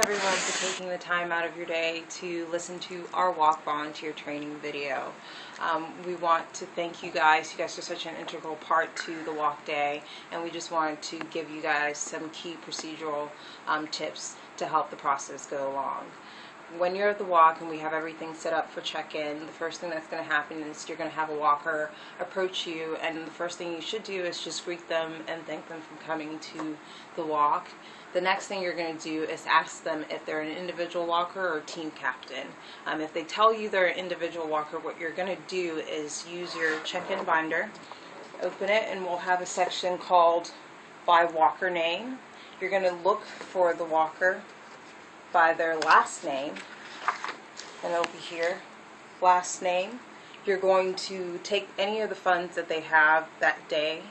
Everyone for taking the time out of your day to listen to our walk volunteer training video. We want to thank you guys. You guys are such an integral part to the walk day, and we just wanted to give you guys some key procedural tips to help the process go along. When you're at the walk and we have everything set up for check-in, the first thing that's going to happen is you're going to have a walker approach you, and the first thing you should do is just greet them and thank them for coming to the walk. The next thing you're going to do is ask them if they're an individual walker or team captain. If they tell you they're an individual walker, what you're going to do is use your check-in binder, open it, and we'll have a section called by walker name. You're going to look for the walker by their last name, and it'll be here, last name. You're going to take any of the funds that they have that day.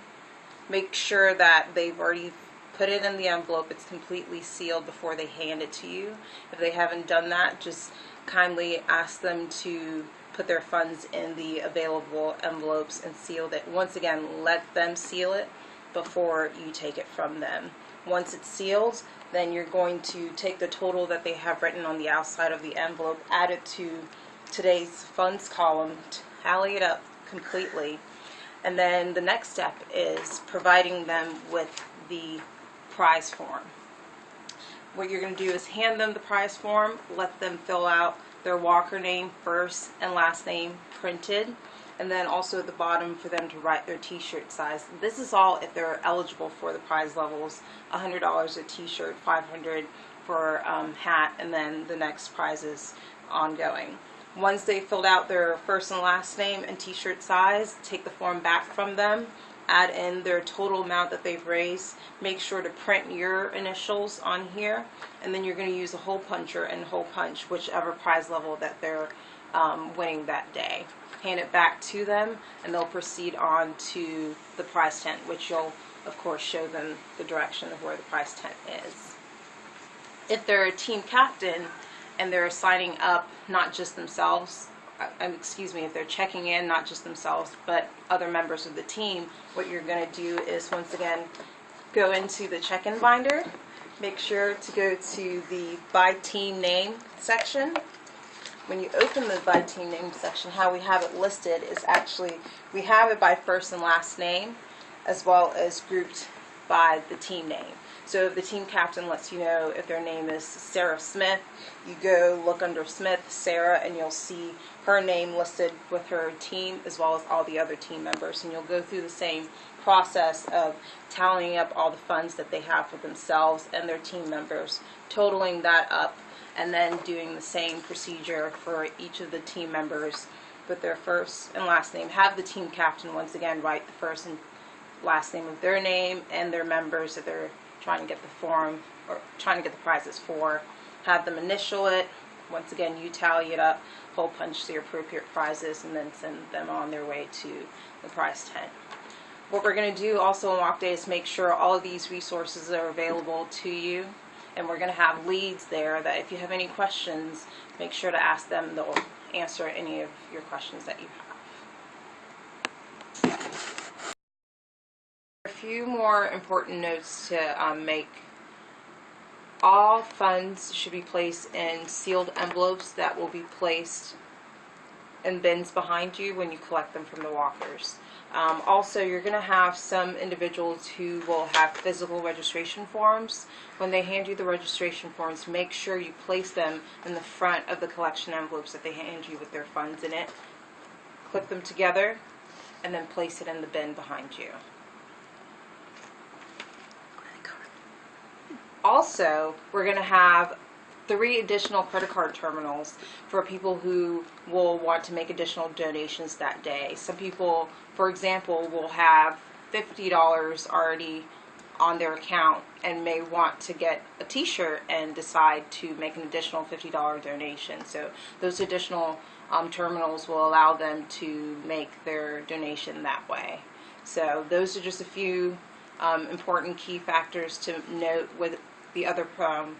Make sure that they've already put it in the envelope, it's completely sealed before they hand it to you. If they haven't done that, just kindly ask them to put their funds in the available envelopes and seal it. Once again, let them seal it before you take it from them. Once it's sealed, then you're going to take the total that they have written on the outside of the envelope, add it to today's funds column, tally it up completely, and then the next step is providing them with the prize form. What you're going to do is hand them the prize form, let them fill out their walker name, first and last name printed, and then also at the bottom for them to write their t-shirt size. This is all if they're eligible for the prize levels: $100 a t-shirt, $500 for hat, and then the next prize is ongoing. Once they filled out their first and last name and t-shirt size, take the form back from them, add in their total amount that they've raised, make sure to print your initials on here, and then you're going to use a hole puncher and hole punch whichever prize level that they're winning that day. Hand it back to them, and they'll proceed on to the prize tent, which you'll of course show them the direction of where the prize tent is. If they're a team captain and they're signing up not just themselves, if they're checking in not just themselves but other members of the team, what you're going to do is once again go into the check-in binder, make sure to go to the by team name section. When you open the by team name section, how we have it listed is actually we have it by first and last name as well as grouped by the team name. So if the team captain lets you know if their name is Sarah Smith, you go look under Smith, Sarah, and you'll see her name listed with her team as well as all the other team members. And you'll go through the same process of tallying up all the funds that they have for themselves and their team members, totaling that up, and then doing the same procedure for each of the team members with their first and last name. Have the team captain once again write the first and last name of their name and their members that they're trying to get the form or trying to get the prizes for. Have them initial it. Once again, you tally it up, hole punch the appropriate prizes, and then send them on their way to the prize tent. What we're going to do also on walk day is make sure all of these resources are available to you, and we're going to have leads there that if you have any questions, make sure to ask them. They'll answer any of your questions that you have. A few more important notes to make. All funds should be placed in sealed envelopes that will be placed in bins behind you when you collect them from the walkers. Also, you're going to have some individuals who will have physical registration forms. When they hand you the registration forms, make sure you place them in the front of the collection envelopes that they hand you with their funds in it. Clip them together and then place it in the bin behind you. Also, we're going to have 3 additional credit card terminals for people who will want to make additional donations that day. Some people, for example, will have $50 already on their account and may want to get a t-shirt and decide to make an additional $50 donation. So those additional terminals will allow them to make their donation that way. So those are just a few important key factors to note with the other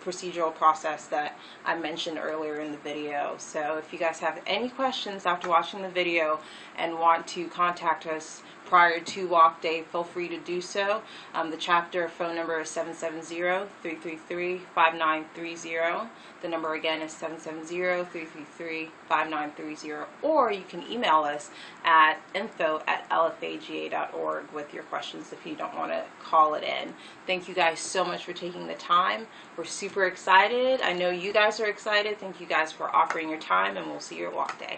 procedural process that I mentioned earlier in the video. So if you guys have any questions after watching the video and want to contact us prior to walk day, feel free to do so. The chapter phone number is 770-333-5930. The number again is 770-333-5930. Or you can email us at info@lfaga.org with your questions if you don't want to call it in. Thank you guys so much for taking the time. We're super excited. I know you guys are excited. Thank you guys for offering your time, and we'll see you at walk day.